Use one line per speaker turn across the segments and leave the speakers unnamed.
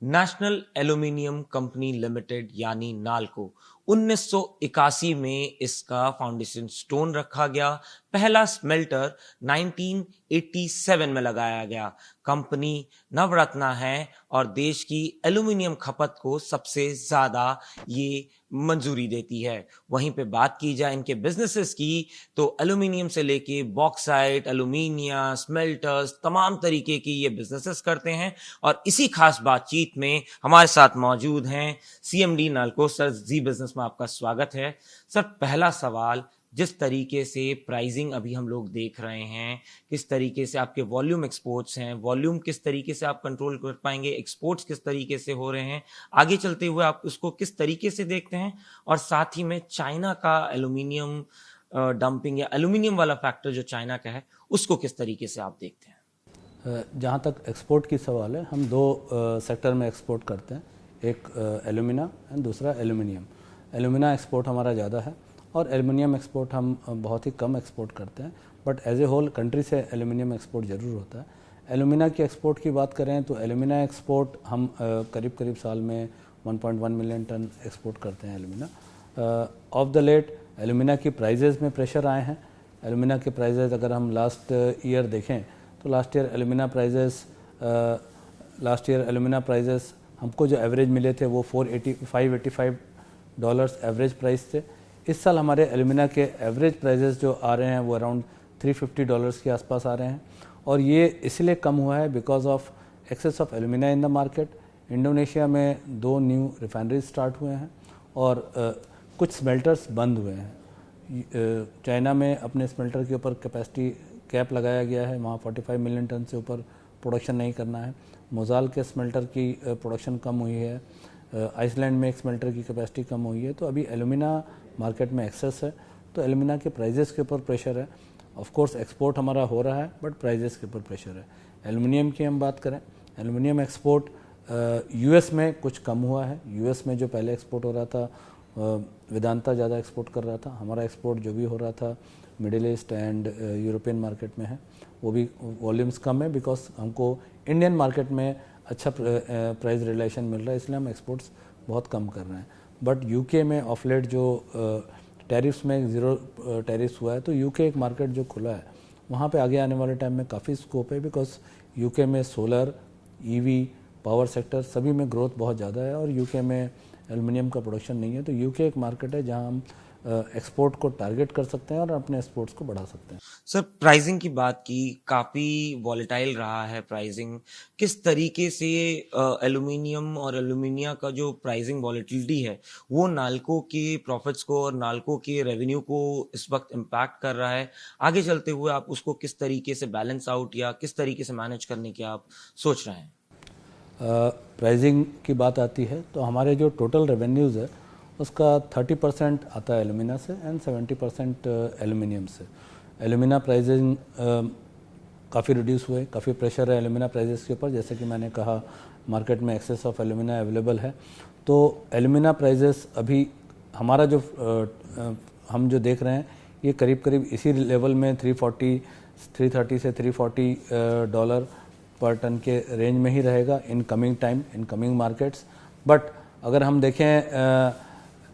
National aluminium company limited यानी नाल्को 1981 में इसका फाउंडेशन स्टोन रखा गया। पहला स्मेल्टर 1987 में लगाया गया। कंपनी नवरत्ना है और देश की एल्यूमिनियम खपत को सबसे ज्यादा ये मंजूरी देती है। वहीं पे बात की जाए इनके बिजनेसेस की, तो एल्यूमिनियम से लेके बॉक्साइट, एल्यूमिनिया, स्मेल्टर्स, तमाम तरीके की ये बिजनेसेस करते हैं। और इसी खास बातचीत में हमारे साथ मौजूद हैं सीएमडी नाल्को। सर, जी बिजनेस में आपका स्वागत है। सर, पहला सवाल, जिस तरीके से प्राइसिंग अभी हम लोग देख रहे हैं, किस तरीके से आपके वॉल्यूम एक्सपोर्ट्स हैं, वॉल्यूम किस तरीके से आप कंट्रोल कर पाएंगे, एक्सपोर्ट्स किस तरीके से हो रहे हैं, आगे चलते हुए आप उसको किस तरीके से देखते हैं, और साथ ही में चाइना का एल्यूमिनियम डंपिंग या एल्यूमिनियम वाला फैक्टर जो चाइना का है, उसको किस तरीके से आप देखते हैं?
जहाँ तक एक्सपोर्ट की सवाल है, हम दो सेक्टर में एक्सपोर्ट करते हैं, एक एल्यूमिना एंड दूसरा एल्यूमिनियम। एल्यूमिना एक्सपोर्ट हमारा ज़्यादा है और एल्यूमिनियम एक्सपोर्ट हम बहुत ही कम एक्सपोर्ट करते हैं, but as a whole country से एल्यूमिनियम एक्सपोर्ट ज़रूर होता है। एल्यूमिना की एक्सपोर्ट की बात करें तो एल्यूमिना एक्सपोर्ट हम करीब करीब साल में 1.1 मिलियन टन एक्सपोर्ट करते हैं alumina. Of the late alumina की प्राइजेज़ में प्रेशर आए हैं। एल्यूमिना के प्राइजेज़ अगर हम लास्ट ईयर देखें तो लास्ट ईयर एल्यूमिना प्राइजेस हमको जो एवरेज मिले थे वो $485 एवरेज प्राइस थे। इस साल हमारे एल्यूमिना के एवरेज प्राइजेस जो आ रहे हैं वो अराउंड $350 के आसपास आ रहे हैं, और ये इसलिए कम हुआ है because of excess of alumina in the market. Indonesia में 2 न्यू रिफाइनरीज स्टार्ट हुए हैं और कुछ स्मेल्टर्स बंद हुए हैं। चाइना में अपने स्मेल्टर के ऊपर कैपेसिटी कैप लगाया गया है, वहाँ 45 मिलियन टन से ऊपर प्रोडक्शन नहीं करना है। मोजाल के स्मेल्टर की प्रोडक्शन कम हुई है। आइसलैंड में एक स्मेल्टर की कैपेसिटी कम हुई है। तो अभी एल्यूमिना मार्केट में एक्सेस है, तो एल्यूमिना के प्राइजेस के ऊपर प्रेशर है। ऑफ कोर्स एक्सपोर्ट हमारा हो रहा है, बट प्राइजेस के ऊपर प्रेशर है। एल्यूमिनियम की हम बात करें, एल्यूमिनियम एक्सपोर्ट यूएस में कुछ कम हुआ है। यूएस में जो पहले एक्सपोर्ट हो रहा था, वेदांता ज़्यादा एक्सपोर्ट कर रहा था। हमारा एक्सपोर्ट जो भी हो रहा था middle east and European market में है, वो भी वॉल्यूम्स कम है बिकॉज हमको इंडियन मार्केट में अच्छा प्राइस रिलेशन मिल रहा है, इसलिए हम एक्सपोर्ट्स बहुत कम कर रहे हैं। बट यूके में ऑफ लेट जो टैरिफ्स में ज़ीरो टैरिफ्स हुआ है, तो यूके एक मार्केट जो खुला है, वहाँ पे आगे आने वाले टाइम में काफ़ी स्कोप है बिकॉज यूके में सोलर, ईवी, पावर सेक्टर सभी में ग्रोथ बहुत ज़्यादा है, और यूके में एल्युमिनियम का प्रोडक्शन नहीं है। तो यूके एक मार्केट है जहाँ हम एक्सपोर्ट को टारगेट कर सकते हैं और अपने एक्सपोर्ट्स को बढ़ा सकते हैं।
सर, प्राइसिंग की बात की, काफ़ी वॉलेटाइल रहा है प्राइसिंग। किस तरीके से एल्यूमिनियम और एल्यूमिनिया का जो प्राइसिंग वॉलेटिलिटी है, वो नाल्को के प्रॉफिट्स को और नाल्को के रेवेन्यू को इस वक्त इम्पैक्ट कर रहा है? आगे चलते हुए आप उसको किस तरीके से बैलेंस आउट या किस तरीके से मैनेज करने की आप सोच रहे हैं?
प्राइसिंग की बात आती है तो हमारे जो टोटल रेवेन्यूज़ है उसका 30% आता है एल्यूमिना से एंड 70% एल्यूमिनियम से। एल्यूमिना प्राइसिंग काफ़ी रिड्यूस हुए, काफ़ी प्रेशर है एल्यूमिना प्राइजेस के ऊपर। जैसे कि मैंने कहा, मार्केट में एक्सेस ऑफ एल्यूमिना अवेलेबल है, तो एल्यूमिना प्राइजेस अभी हमारा जो हम जो देख रहे हैं ये करीब करीब इसी लेवल में 330 से $340 पर टन के रेंज में ही रहेगा in coming time, in coming markets. But अगर हम देखें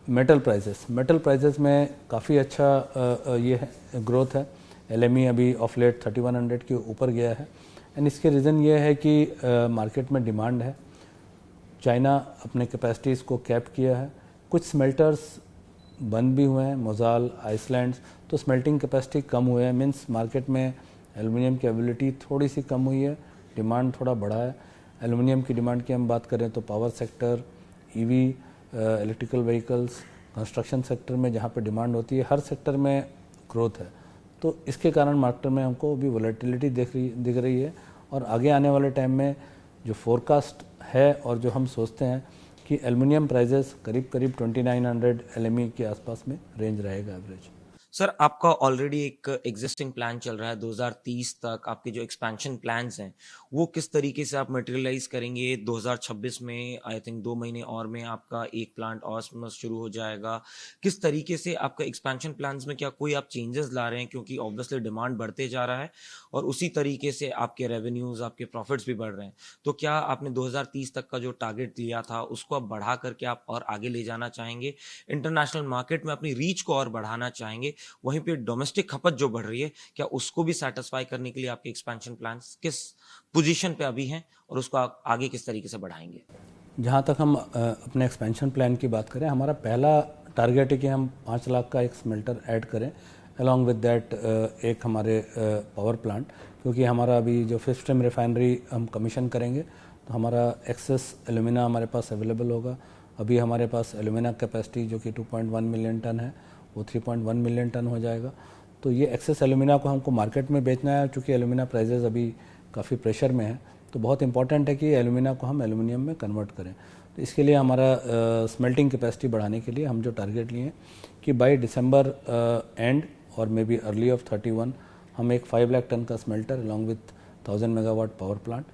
मेटल प्राइसेस में काफ़ी अच्छा ये है ग्रोथ है। एलएमई अभी ऑफ लेट 3100 के ऊपर गया है, एंड इसके रीज़न ये है कि मार्केट में डिमांड है। चाइना अपने कैपेसिटीज़ को कैप किया है, कुछ स्मेल्टर्स बंद भी हुए हैं, मोजाल, आइसलैंड, तो स्मेल्टिंग कैपेसिटी कम हुए हैं। मीन्स मार्केट में एल्युमिनियम की एबिलिटी थोड़ी सी कम हुई है, डिमांड थोड़ा बढ़ा है। एल्युमिनियम की डिमांड की हम बात करें तो power sector, EV, electrical vehicles, construction sector में जहाँ पे डिमांड होती है, हर सेक्टर में ग्रोथ है। तो इसके कारण मार्केट में हमको भी वॉलेटिलिटी दिख रही है, और आगे आने वाले टाइम में जो फोरकास्ट है और जो हम सोचते हैं कि एल्युमिनियम प्राइजेस करीब करीब 2900 एलएमई के आसपास में रेंज रहेगा एवरेज।
सर आपका ऑलरेडी एक एग्जिस्टिंग प्लान चल रहा है 2030 तक, आपके जो एक्सपेंशन प्लान्स हैं वो किस तरीके से आप मटेरियलाइज करेंगे? 2026 में आई थिंक 2 महीने और में आपका एक प्लांट और शुरू हो जाएगा। किस तरीके से आपका एक्सपेंशन प्लान्स में क्या कोई आप चेंजेस ला रहे हैं, क्योंकि ऑब्वियसली डिमांड बढ़ते जा रहा है और उसी तरीके से आपके रेवेन्यूज, आपके प्रॉफिट्स भी बढ़ रहे हैं। तो क्या आपने 2030 तक का जो टारगेट लिया था उसको आप बढ़ा करके आप और आगे ले जाना चाहेंगे, इंटरनेशनल मार्केट में अपनी रीच को और बढ़ाना चाहेंगे? वहीं पे डोमेस्टिक खपत जो बढ़ रही है, क्या उसको भी सेटिस्फाई करने के लिए आपके एक्सपेंशन प्लान्स किस पोजीशन पे अभी हैं और उसको आप आगे किस तरीके से बढ़ाएंगे?
जहाँ तक हम अपने एक्सपेंशन प्लान की बात करें, हमारा पहला टारगेट है कि हम 5 लाख का एक स्मेल्टर ऐड करें, अलॉन्ग विद दैट एक हमारे पावर प्लांट, क्योंकि हमारा अभी जो फिफ्थ स्ट्रीम रिफाइनरी हम कमीशन करेंगे तो हमारा एक्सेस एलुमिना हमारे पास अवेलेबल होगा। अभी हमारे पास एलुमिना कैपेसिटी जो कि 2.1 मिलियन टन है वो 3.1 मिलियन टन हो जाएगा। तो ये एक्सेस एलुमिना को हमको मार्केट में बेचना है, चूँकि एलुमिना प्राइजेज़ अभी काफ़ी प्रेशर में है, तो बहुत इंपॉर्टेंट है कि एलुमिना को हम एल्युमिनियम में कन्वर्ट करें। तो इसके लिए हमारा स्मेल्टिंग कैपेसिटी बढ़ाने के लिए हम जो टारगेट लिए कि बाय दिसंबर एंड और मे बी अर्ली ऑफ 31 हम एक 5 लाख टन का smelter along with 1000 megawatt power plant,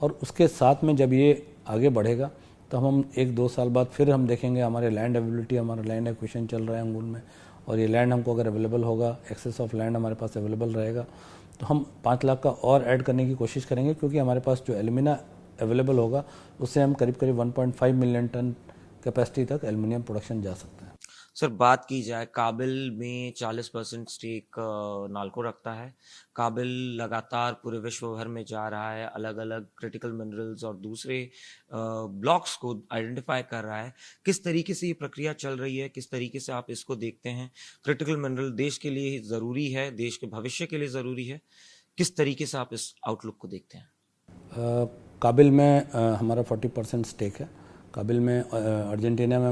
और उसके साथ में जब ये आगे बढ़ेगा तो हम 1-2 साल बाद फिर हम देखेंगे हमारे लैंड अवेलेबिलिटी, हमारा लैंड एक्विजिशन चल रहा है अंगुल में, और ये लैंड हमको अगर अवेलेबल होगा, एक्सेस ऑफ लैंड हमारे पास अवेलेबल रहेगा, तो हम 5 लाख का और ऐड करने की कोशिश करेंगे, क्योंकि हमारे पास जो एल्यूमिना अवेलेबल होगा उससे हम करीब करीब 1.5 मिलियन टन कैपेसिटी तक एल्यूमिनियम प्रोडक्शन जा सकता है।
सर बात की जाए, काबिल में 40% स्टेक नाल्को रखता है। काबिल लगातार पूरे विश्व भर में जा रहा है, अलग अलग क्रिटिकल मिनरल्स और दूसरे ब्लॉक्स को आइडेंटिफाई कर रहा है। किस तरीके से ये प्रक्रिया चल रही है, किस तरीके से आप इसको देखते हैं? क्रिटिकल मिनरल देश के लिए ज़रूरी है, देश के भविष्य के लिए ज़रूरी है, किस तरीके से आप इस आउटलुक को देखते हैं?
काबिल में हमारा 40% स्टेक है। काबिल में अर्जेंटीना में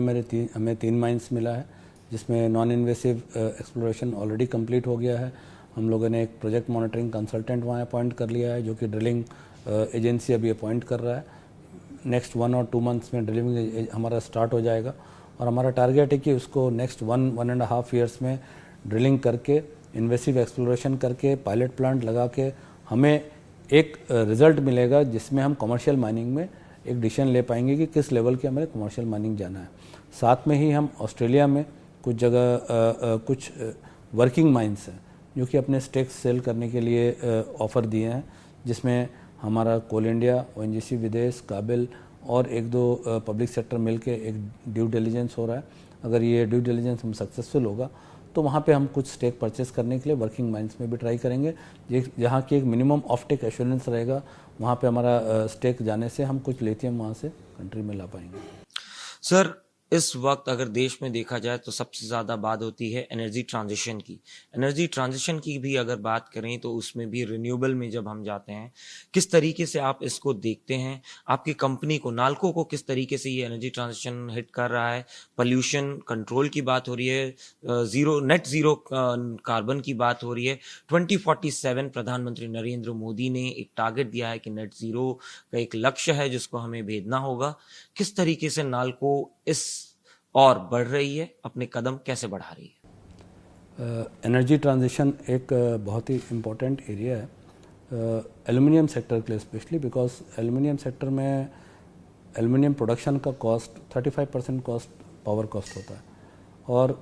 हमें 3 माइंस मिला है, जिसमें non invasive exploration already complete हो गया है। हम लोगों ने एक प्रोजेक्ट मॉनिटरिंग कंसल्टेंट वहाँ अपॉइंट कर लिया है, जो कि ड्रिलिंग एजेंसी अभी अपॉइंट कर रहा है। नेक्स्ट 1 और 2 मंथ्स में ड्रिलिंग हमारा स्टार्ट हो जाएगा, और हमारा टारगेट है कि उसको नेक्स्ट 1-1.5 ईयर्स में ड्रिलिंग करके, इन्वेसिव एक्सप्लोरेशन करके, पायलट प्लांट लगा के हमें एक रिज़ल्ट मिलेगा जिसमें हम कमर्शियल माइनिंग में एक डिसीजन ले पाएंगे कि किस लेवल की हमें कमर्शियल माइनिंग जाना है। साथ में ही हम ऑस्ट्रेलिया में कुछ जगह कुछ वर्किंग माइंस हैं जो कि अपने स्टेक्स सेल करने के लिए ऑफ़र दिए हैं, जिसमें हमारा कोल इंडिया, ओएनजीसी विदेश, काबिल और 1-2 पब्लिक सेक्टर मिलके एक ड्यू डिलिजेंस हो रहा है। अगर ये ड्यू डिलिजेंस हम सक्सेसफुल होगा तो वहाँ पे हम कुछ स्टेक परचेस करने के लिए वर्किंग माइंस में भी ट्राई करेंगे, जहाँ की एक मिनिमम ऑफ टेक एश्योरेंस रहेगा। वहाँ पे हमारा स्टेक जाने से हम कुछ लिथियम वहाँ से कंट्री में ला पाएंगे।
सर इस वक्त अगर देश में देखा जाए तो सबसे ज़्यादा बात होती है एनर्जी ट्रांजिशन की। एनर्जी ट्रांजिशन की भी अगर बात करें तो उसमें भी रिन्यूएबल में जब हम जाते हैं, किस तरीके से आप इसको देखते हैं? आपकी कंपनी को, नाल्को को, किस तरीके से ये एनर्जी ट्रांजिशन हिट कर रहा है? पोल्यूशन कंट्रोल की बात हो रही है, नेट ज़ीरो कार्बन की बात हो रही है। 2047 प्रधानमंत्री नरेंद्र मोदी ने एक टारगेट दिया है कि नेट ज़ीरो का एक लक्ष्य है जिसको हमें भेदना होगा। किस तरीके से नाल्को इस और बढ़ रही है, अपने कदम कैसे बढ़ा रही है?
एनर्जी ट्रांजिशन एक बहुत ही इम्पोर्टेंट एरिया है एल्युमिनियम सेक्टर के लिए, स्पेशली बिकॉज एल्युमिनियम सेक्टर में एल्युमिनियम प्रोडक्शन का कॉस्ट 35% कॉस्ट पावर कॉस्ट होता है, और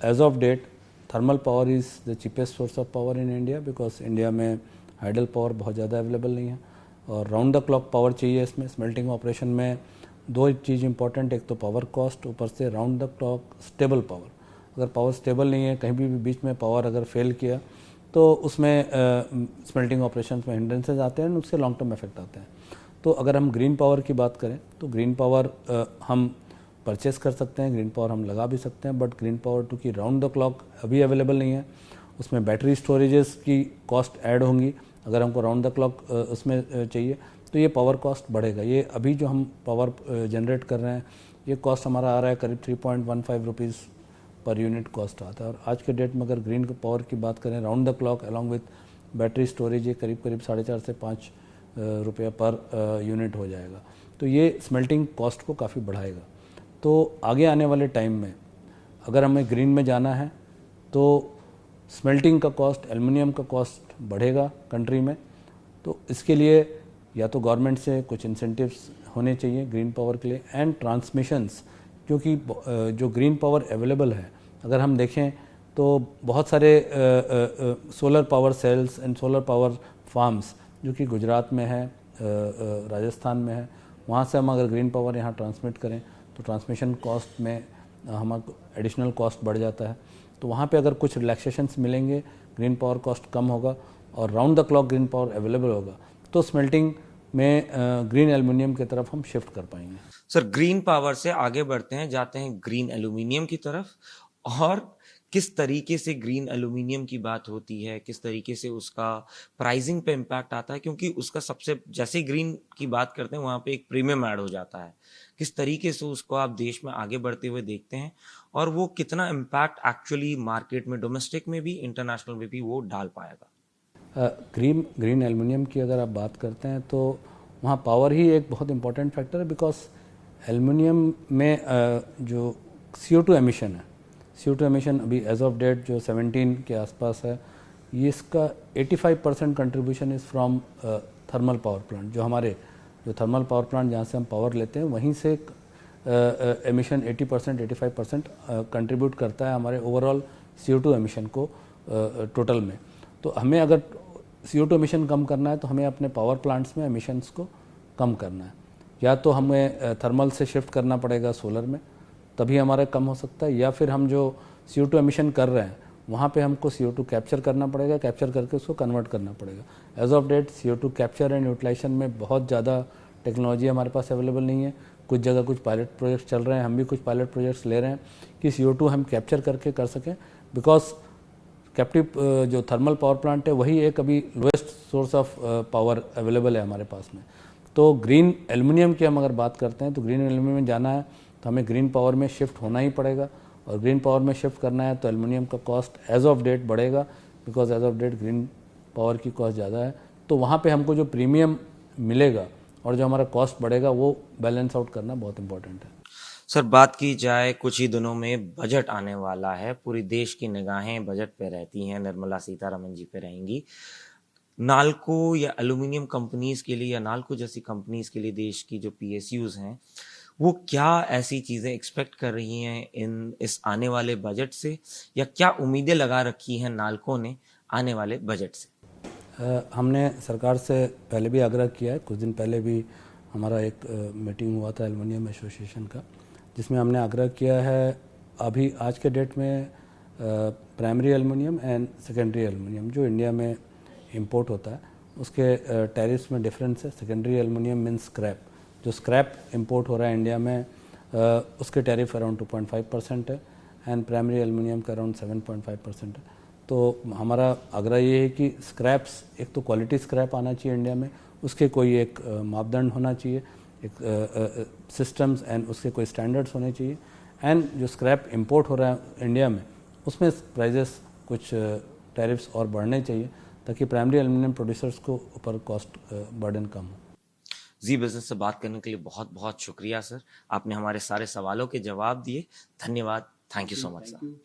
as of date thermal power is the cheapest source of power in India, because India में हाइडल पावर बहुत ज़्यादा अवेलेबल नहीं है, और राउंड द क्लॉक पावर चाहिए। इसमें स्मेल्टिंग ऑपरेशन में 2 चीज़ इंपॉर्टेंट, एक तो पावर कॉस्ट, ऊपर से round the clock stable power. अगर पावर स्टेबल नहीं है, कहीं भी बीच में पावर अगर फेल किया तो उसमें स्मेल्टिंग ऑपरेशंस में हिंड्रेंसेज आते हैं, उससे लॉन्ग टर्म इफेक्ट आते हैं। तो अगर हम ग्रीन पावर की बात करें तो ग्रीन पावर हम परचेस कर सकते हैं, ग्रीन पावर हम लगा भी सकते हैं, बट ग्रीन पावर क्योंकि राउंड द क्लॉक अभी अवेलेबल नहीं है, उसमें बैटरी स्टोरेजेस की कॉस्ट ऐड होंगी। अगर हमको राउंड द क्लॉक उसमें चाहिए तो ये पावर कॉस्ट बढ़ेगा। ये अभी जो हम पावर जनरेट कर रहे हैं, ये कॉस्ट हमारा आ रहा है करीब 3.15 रुपीज़ पर यूनिट कॉस्ट आता है, और आज के डेट में अगर ग्रीन पावर की बात करें round the clock along with battery storage, ये करीब 4.5 से 5 रुपया पर यूनिट हो जाएगा। तो ये स्मेल्टिंग कॉस्ट को काफ़ी बढ़ाएगा। तो आगे आने वाले टाइम में अगर हमें ग्रीन में जाना है तो स्मेल्टिंग का कॉस्ट, एल्युमिनियम का कॉस्ट बढ़ेगा कंट्री में। तो इसके लिए या तो गवर्नमेंट से कुछ इंसेंटिव्स होने चाहिए ग्रीन पावर के लिए, एंड ट्रांसमिशंस, क्योंकि जो ग्रीन पावर अवेलेबल है अगर हम देखें तो बहुत सारे solar power cells and solar power farms जो कि गुजरात में है, राजस्थान में है, वहाँ से हम अगर ग्रीन पावर यहाँ ट्रांसमिट करें तो ट्रांसमिशन कॉस्ट में हमारा एडिशनल कॉस्ट बढ़ जाता है। तो वहाँ पे अगर कुछ रिलैक्सेशंस मिलेंगे, ग्रीन पावर कॉस्ट कम होगा और round the clock green power available होगा, तो स्मेल्टिंग में ग्रीन एल्युमिनियम की तरफ हम शिफ्ट कर पाएंगे।
सर, ग्रीन पावर से आगे बढ़ते हैं, जाते हैं ग्रीन एल्यूमिनियम की तरफ। और किस तरीके से ग्रीन एल्यूमिनियम की बात होती है, किस तरीके से उसका प्राइसिंग पे इम्पैक्ट आता है, क्योंकि उसका सबसे, जैसे ग्रीन की बात करते हैं वहाँ पे एक प्रीमियम ऐड हो जाता है। किस तरीके से उसको आप देश में आगे बढ़ते हुए देखते हैं और वो कितना इम्पैक्ट एक्चुअली मार्केट में, डोमेस्टिक में भी, इंटरनेशनल में भी वो डाल पाएगा?
ग्रीन एल्युमिनियम की अगर आप बात करते हैं तो वहाँ पावर ही एक बहुत इंपॉर्टेंट फैक्टर है, बिकॉज एल्युमिनियम में जो CO2 एमिशन है, CO2 एमिशन अभी एज ऑफ डेट जो 17 के आसपास है, ये इसका 85% contribution is from thermal power plant. जो थर्मल पावर प्लांट जहाँ से हम पावर लेते हैं वहीं से एमिशन 80% 85% कंट्रीब्यूट करता है हमारे ओवरऑल CO2 एमिशन को टोटल में। तो हमें अगर CO2 एमिशन कम करना है तो हमें अपने पावर प्लांट्स में एमिशंस को कम करना है, या तो हमें थर्मल से शिफ्ट करना पड़ेगा सोलर में, तभी हमारा कम हो सकता है, या फिर हम जो CO2 एमिशन कर रहे हैं वहाँ पे हमको CO2 कैप्चर करना पड़ेगा, कैप्चर करके उसको कन्वर्ट करना पड़ेगा। As of date CO2 capture and utilisation में बहुत ज़्यादा टेक्नोलॉजी हमारे पास अवेलेबल नहीं है। कुछ जगह कुछ पायलट प्रोजेक्ट्स चल रहे हैं, हम भी कुछ पायलट प्रोजेक्ट्स ले रहे हैं कि CO2 हम कैप्चर करके कर सकें, बिकॉज कैप्टिव जो थर्मल पावर प्लांट है वही एक अभी lowest source of power available है हमारे पास में। तो ग्रीन एल्युमिनियम की हम अगर बात करते हैं तो ग्रीन एल्युमिनियम में जाना है तो हमें ग्रीन पावर में शिफ्ट होना ही पड़ेगा, और ग्रीन पावर में शिफ्ट करना है तो एल्युमिनियम का कॉस्ट एज ऑफ डेट बढ़ेगा, because as of date green power की कॉस्ट ज़्यादा है। तो वहाँ पे हमको जो प्रीमियम मिलेगा और जो हमारा कॉस्ट बढ़ेगा वो बैलेंस आउट करना बहुत इंपॉर्टेंट है।
सर, बात की जाए, कुछ ही दिनों में बजट आने वाला है, पूरी देश की निगाहें बजट पे रहती हैं, निर्मला सीतारमण जी पे रहेंगी। नाल्को या एल्यूमिनियम कंपनीज के लिए, या नाल्को जैसी कंपनीज के लिए देश की जो PSUs हैं, वो क्या ऐसी चीज़ें एक्सपेक्ट कर रही हैं इस आने वाले बजट से, या क्या उम्मीदें लगा रखी हैं नाल्को ने आने वाले बजट से?
हमने सरकार से पहले भी आग्रह किया है, कुछ दिन पहले भी हमारा एक मीटिंग हुआ था एल्युमिनियम एसोसिएशन का, जिसमें हमने आग्रह किया है अभी आज के डेट में primary aluminium and secondary aluminium जो इंडिया में इंपोर्ट होता है उसके टैरिफ्स में डिफरेंस है। सेकेंडरी एल्युमिनियम मीन्स स्क्रैप, जो स्क्रैप इंपोर्ट हो रहा है इंडिया में उसके टैरिफ अराउंड 2.5% है, एंड प्राइमरी एल्युमिनियम का अराउंड 7.5% है। तो हमारा आग्रह ये है कि स्क्रैप्स, एक तो क्वालिटी स्क्रैप आना चाहिए इंडिया में, उसके कोई एक मापदंड होना चाहिए, एक सिस्टम्स एंड उसके कोई स्टैंडर्ड्स होने चाहिए, एंड जो स्क्रैप इंपोर्ट हो रहा है इंडिया में उसमें प्राइजेस कुछ टैरिफ्स और बढ़ने चाहिए ताकि प्राइमरी एल्युमिनियम प्रोड्यूसर्स को ऊपर कॉस्ट बर्डन कम हो।
जी बिजनेस से बात करने के लिए बहुत बहुत शुक्रिया सर, आपने हमारे सारे सवालों के जवाब दिए। धन्यवाद, thank you so much sir.